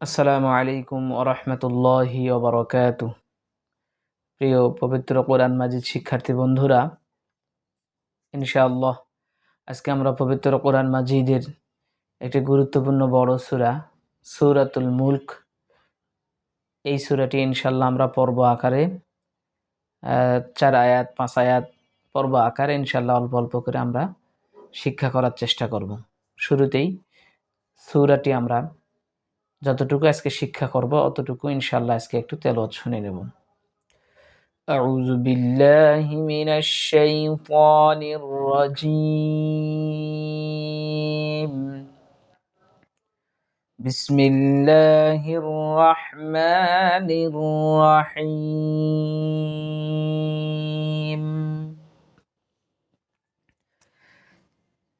আসসালামু আলাইকুম ওয়া রাহমাতুল্লাহি ওয়া বারাকাতুহু। প্রিয় পবিত্র কোরআন মাজিদ শিক্ষার্থী বন্ধুরা, ইনশাআল্লাহ আজকে আমরা পবিত্র কোরআন মাজিদের একটি গুরুত্বপূর্ণ বড় সূরা সূরাতুল মুলক, এই সূরাটি ইনশাআল্লাহ আমরা পর্ব আকারে 4 আয়াত 5 আয়াত পর্ব আকারে ইনশাআল্লাহ অল্প অল্প করে আমরা শিক্ষা করার চেষ্টা করব। শুরুতেই সূরাটি আমরা যতটুকু আজকে শিক্ষা করব অতটুকু ইনশাআল্লাহ আজকে একটু তেলাওয়াত শুনে নেব। أعوذ بالله من الشيطان الرجيم. بسم الله الرحمن الرحيم.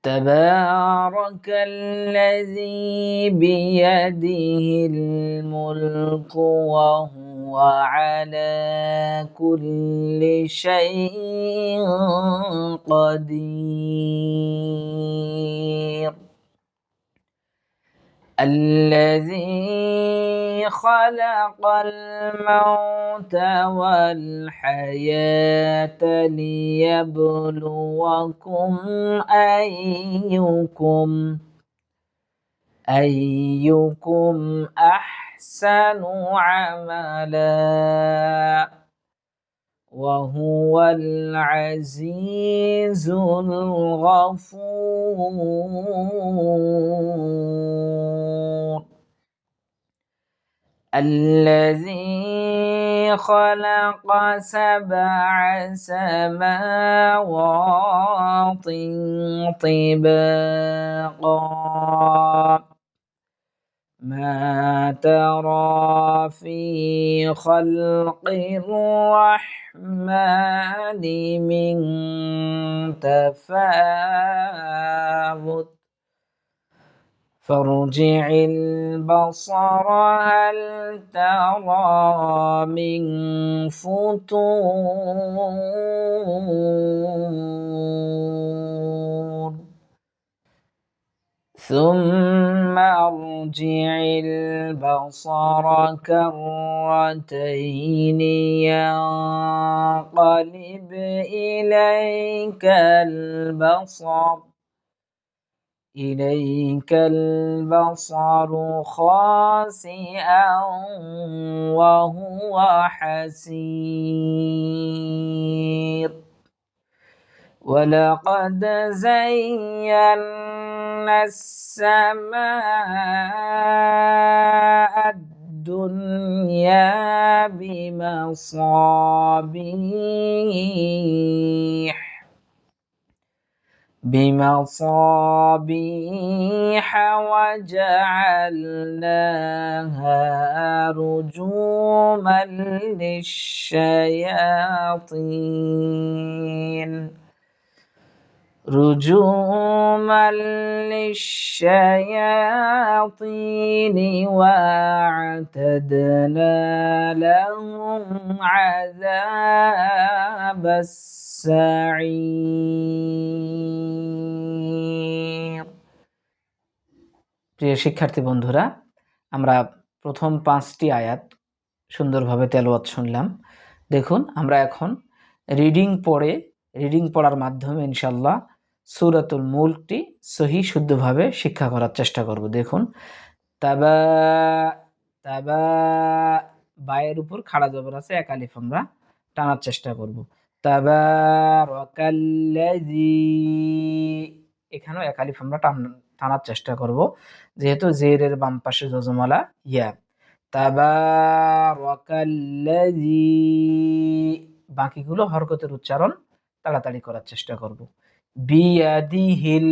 تبارك الذي بيده الملك وهو على كل شيء قدير. الذي خلق الموت والحياة ليبلوكم أيكم أحسن عملا وهو العزيز الغفور. الذي خلق 7 سماوات طباقا ما ترى في خلق الرحمن من تفاوت فارجع البصر هل ترى من فطور ثم ارجع البصر كرتين ينقلب إليك البصر خاسئا وهو حسير. ولقد زينا السماء الدنيا بمصابيح وجعلناها رجوما للشياطين واعتدنا لهم عذاب السعير. প্রিয় শিক্ষার্থী বন্ধুরা, আমরা প্রথম 5টি আয়াত সুন্দরভাবে তেলাওয়াত শুনলাম। দেখুন, আমরা এখন রিডিং পড়ার মাধ্যমে ইনশাআল্লাহ সূরাতুল মুলকটি সহি শুদ্ধভাবে শিক্ষা করার চেষ্টা করব। দেখুন, তাবা তাবা বায়ের উপর খাড়া জবর আছে, এক আলিফ আমরা টানার চেষ্টা করব। তাবারাকাল্লাযী, এখানেও এক আলিফ আমরা টানার চেষ্টা করব, যেহেতু জেরের বাম পাশে যজমালা ইয়া। তাবারাকাল্লাযী, বাকিগুলো হরকতের উচ্চারণ তাড়াতাড়ি করার চেষ্টা করব। বিয়াদিহিল,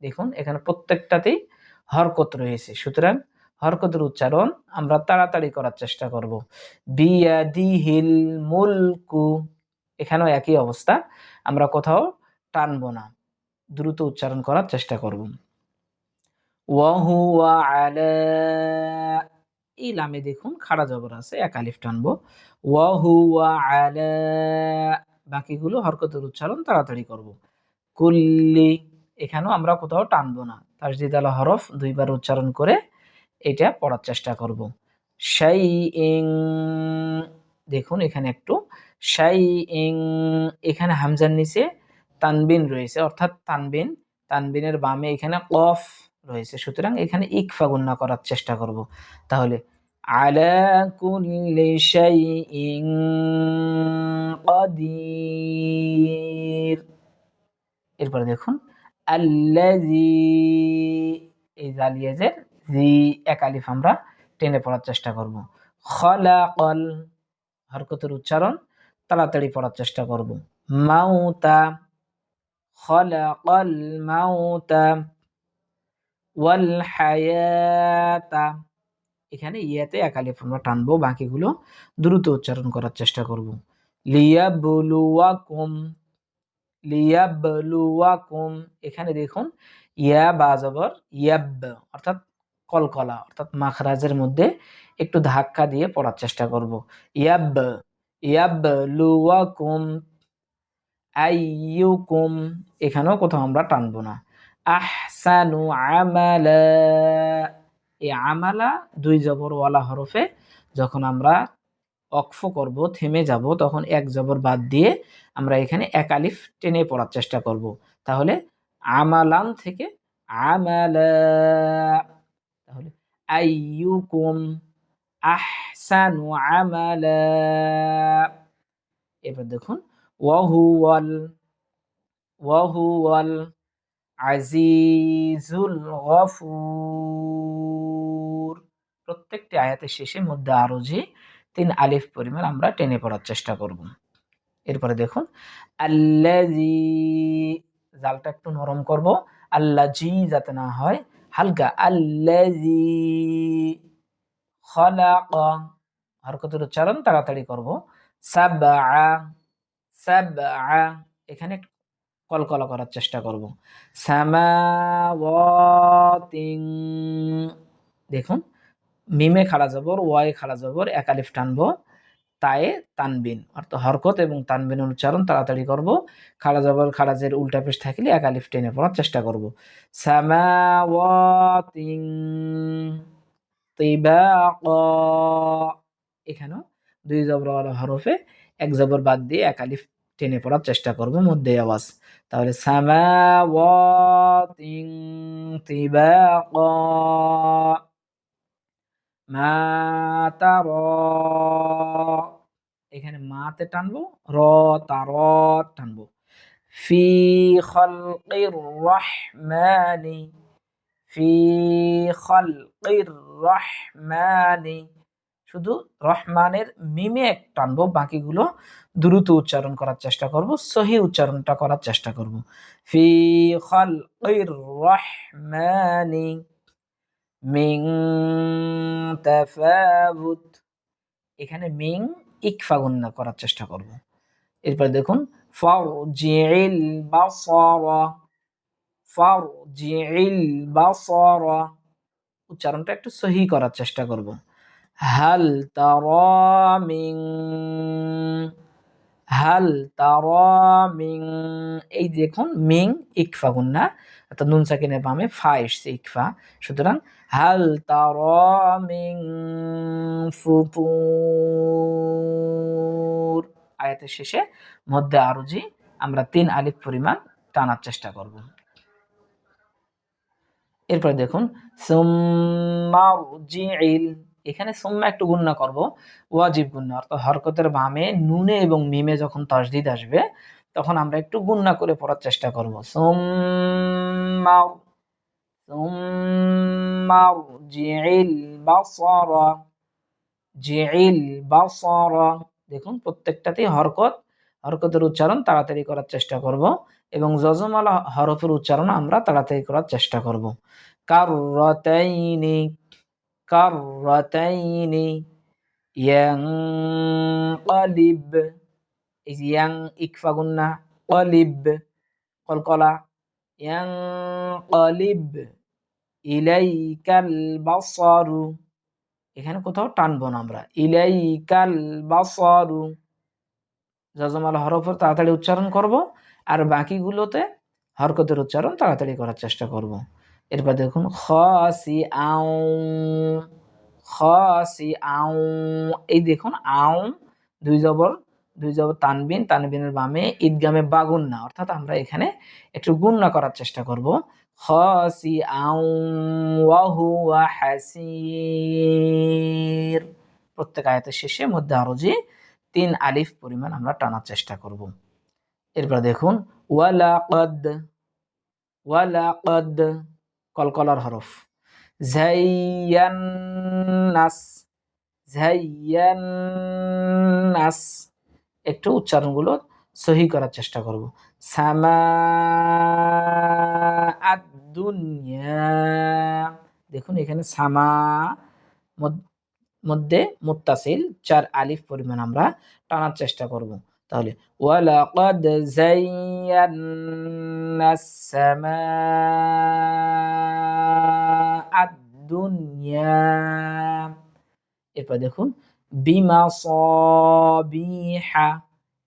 দেখুন এখানে প্রত্যেকটাতেই হরকত রয়েছে, সুতরাং হরকতের উচ্চারণ আমরা তাড়াতাড়ি করার চেষ্টা করব। বিয়াদিহিল মুলকু, এখানেও একই অবস্থা, আমরা কোথাও টানবো না, দ্রুত উচ্চারণ করার চেষ্টা করব। ওয়াহুয়া আলা, এই লামে দেখুন খাড়া জবর আছে, এক আলিফ টানবো। ওয়াহুয়া আলা, বাকিগুলো হরকতের উচ্চারণ তাড়াতাড়ি করব। কুল্লি, এখানেও আমরা কোথাও টানবো না, তাসদীদ আলা হরফ 2 বার উচ্চারণ করে এটা পড়ার চেষ্টা করব। শাইইন, দেখুন এখানে একটু শাইইন, এখানে হামজার নিচে তানবিন রয়েছে, অর্থাৎ তানবিনের বামে এখানে কফ রয়েছে, সুতরাং এখানে ইকফা গুন্না করার চেষ্টা করব। তাহলে আলা কুল্লি শাইইন কাদির। এরপরে দেখুন আল্লাযী, এই জালিয়াজের জি এক আলিফ আমরা টেনে পড়ার চেষ্টা করব। খলাকল, হরকতের উচ্চারণ তাড়াতাড়ি পড়ার চেষ্টা করব। মাউতা, খলাকল মাউতা ওয়াল হায়াতা, এখানে ইয়াতে এক আলিফ আমরা টানবো, বাকিগুলো দ্রুত উচ্চারণ করার চেষ্টা করব। লিয়াবলুয়াকুম, লিয়াবলুয়াকুম, এখানে দেখুন ইয়া বা জবর ইয়াব, অর্থাৎ কলকলা, অর্থাৎ মাখরাজের মধ্যে একটু ধাক্কা দিয়ে পড়ার চেষ্টা করব। ইয়াব, ইয়াবলুয়াকুম আইয়ুকুম, এখানেও কোথাও আমরা টানবো না। আহসানু আমালা, এই আমালা দুই জবর ওয়ালা হরফে যখন আমরা অক্ফ করব, থেমে যাব, তখন এক জবর বাদ দিয়ে আমরা এখানে এক আলিফ টেনে পড়ার চেষ্টা করব। তাহলে আমালান থেকে আমালা, তাহলে আইয়ুকুম আহসানু আমালা। এবার দেখুন ওয়াহুয়াল আজিজুল গফুর, প্রত্যেকটি আয়াতের শেষে মধ্যে আরজি 3 আলিফ পরিমাণ আমরা টেনে পড়ার চেষ্টা করব। এরপরে দেখুন আল্লাযী, জালটা একটু নরম করব, আল্লাযী যাতে না হয়, হালকা আল্লাযী খলাকা, হরকতের উচ্চারণ তাড়াতাড়ি করব। সাবআ, সাবআ, এখানে কলকলা করার চেষ্টা করব। সামাওয়াতিন, দেখুন মিমে খাড়া জবর, ওয়ায়ে খাড়া জবর, এক আলিফ টানবো, তায়ে তানবিন, অর্থাৎ হরকত এবং তানবিনের উচ্চারণ তাড়াতাড়ি করব। খাড়া জবর খাড়াজের উল্টা পেশ থাকলে এক আলিফ টেনে পড়ার চেষ্টা করব। সামাওয়াতিন তিবাকা, এখানেও দুই জবর ওয়ালা হরফে এক জবর বাদ দিয়ে এক আলিফ টেনে পড়ার চেষ্টা করব মধ্যে আওয়াজ। তাহলে সামাওয়াতিন তিবাকা মা তারা, এখানে মাতে টানবো, র তার টানবো। ফি খালকির রহমানি, ফি খালকির রহমানি, শুধু রহমানের মিমে এক টানবো, বাকিগুলো দ্রুত উচ্চারণ করার চেষ্টা করব, সহি উচ্চারণটা করার চেষ্টা করব। ফি খালকির রহমানি মিন তাফাউত, এখানে মিং ইকফা গুন্না করার চেষ্টা করব। এরপর দেখুন ফারজিইল বাসারা, ফারজিইল বাসারা, উচ্চারণটা একটু সহি করার চেষ্টা করব। হাল তারা মিন, হাল তারা মিন, এই দেখুন মিং ইকফা গুন্না, অর্থাৎ নুন সাকিনের বামে ফা এসছে ইকফা, সুতরাং হাল তারা মিন ফুতুর, আয়াতের শেষে মধ্যে আরজি আমরা 3 আলিফ পরিমাণ টানার চেষ্টা করব। এরপর দেখুন সুম্মারজিইল, এখানে সুম্মা একটু গুণনা করব, ওয়াজিব গুণনা, অর্থাৎ হরকতের বামে নুনে এবং মিমে যখন তাসদিদ আসবে তখন আমরা একটু গুণনা করে পড়ার চেষ্টা করব। সুম্মারজিইল বাসারা, জিইল বাসারা, দেখুন প্রত্যেকটাতেই হরকতের উচ্চারণ তাড়াতাড়ি করার চেষ্টা করব এবং যজমালা হরফের উচ্চারণ আমরা তাড়াতাড়ি করার চেষ্টা করব। কাররাতাইনি, কাররাতাইনি ইয়ানকালিব, এই যে ইয়াং ইকফা গুন্না, কালিব কলকলা, ইয়ানকালিব ইলাইকাল বাসারু, এখানে কোথাও টানবো না আমরা, ইলাইকাল বাসারু, যজমাল হরফের তাড়াতাড়ি উচ্চারণ করব আর বাকিগুলোতে হরকতের উচ্চারণ তাড়াতাড়ি করার চেষ্টা করব। এরপর দেখুন খাসি আউ, খাসি আউ, এই দেখুন আউ দুই জবর তানবিন, তানবিনের বামে ঈদগামে বাগুন্না, অর্থাৎ আমরা এখানে একটু গুণনা করার চেষ্টা করব। খাসি আউ ওয়া হুয়া হাসির, প্রত্যেক আয়াতের শেষে মধ্যে আরজি 3 আলিফ পরিমাণ আমরা টানার চেষ্টা করব। এরপর দেখুন ওয়ালাকাদ, ওয়ালাকাদ কলকলার হরফ, জাইয়ান্নাস, জাইয়ান্নাস, একটু উচ্চারণগুলো সহি করার চেষ্টা করব। সামা আদ-দুনিয়া, দেখুন এখানে সামা মধ্যে মুত্তাসিল 4 আলিফ পরিমাণ আমরা টানার চেষ্টা করব। তাহলে ওয়ালাকাদ জাইয়ান্নাস সামা আদ-দুনিয়া। এরপর দেখুন বিমাসাবিহা,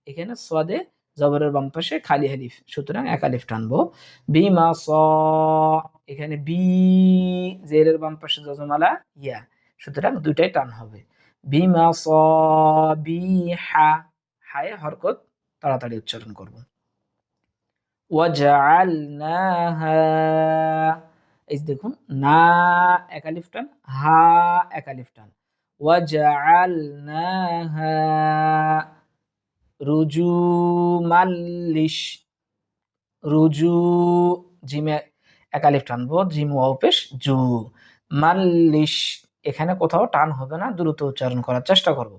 এখানে সাদে জবরের বাম পাশে খালি আলিফ, সুতরাং এক আলিফ টানবো। বিমাসা, এখানে বি জেরের বাম পাশে জজমালা ইয়া, সুতরাং দুইটাই টান হবে। বিমাসাবিহা, হায়ে হরকত তাড়াতাড়ি উচ্চারণ করব। ওয়াজআলনাহা, এই দেখুন না এক আলিফ টান, হা এক আলিফ টান। ওয়াজআলনাহা রুজুমাল্লিশ, রুজু জিমে এক আলিফ টানবো, জিম ওয়াও পেশ জু, মাল্লিশ, এখানে কোথাও টান হবে না, দ্রুত উচ্চারণ করার চেষ্টা করব।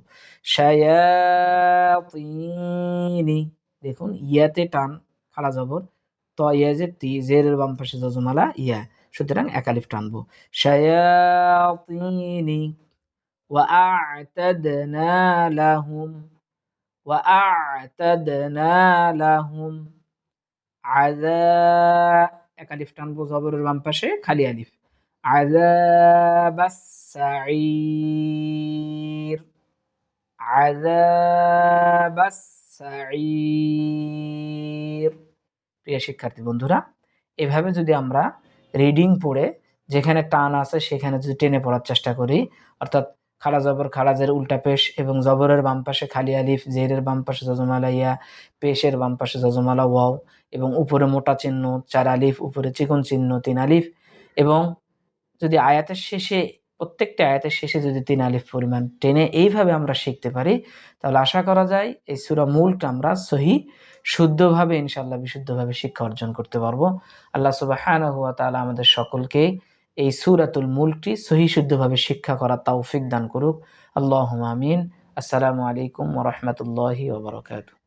শায়াতিনি, দেখুন ইয়াতে টান খালা জবর, ত ইয়া যে তি, জেরের বাম পাশে জজমালা ইয়া, সুতরাং এক আলিফ টানবো। শায়াতিনি ওয়া আ'তাদনা লাহুম, ওয়া আ'তাদনা লাহুম আযা, এক আলিফ টানবো জবরের বাম পাশে খালি আলিফ, আযাবাস সাঈর, আযাবাস সাঈর। প্রিয় শিক্ষার্থী বন্ধুরা, এভাবে যদি আমরা রিডিং পড়ে যেখানে টান আছে সেখানে যদি টেনে পড়ার চেষ্টা করি, অর্থাৎ খাড়া জবর খাড়া জের উল্টা পেশ এবং জবরের বাম পাশে খালি আলিফ, জেরের বাম পাশে জজমালা ইয়া, পেশের বাম পাশে জজমালা ওয়াও, এবং উপরে মোটা চিহ্ন 4 আলিফ, উপরে চিকন চিহ্ন 3 আলিফ, এবং যদি আয়াতের শেষে প্রত্যেকটা আয়াতের শেষে যদি 3 আলিফ পরিমাণ টেনে এইভাবে আমরা শিখতে পারি, তাহলে আশা করা যায় এই সূরা মুলক আমরা সহি শুদ্ধভাবে ইনশাআল্লাহ বিশুদ্ধভাবে শিক্ষা অর্জন করতে পারবো। আল্লাহ সুবহানাহু ওয়া তাআলা আমাদের সকলকে এই সূরাতুল মুলকটি সহি শুদ্ধভাবে শিক্ষা করার তৌফিক দান করুক। আল্লাহুম্মা আমিন। আসসালামু আলাইকুম ওয়া রাহমাতুল্লাহি ওয়া বারাকাতুহু।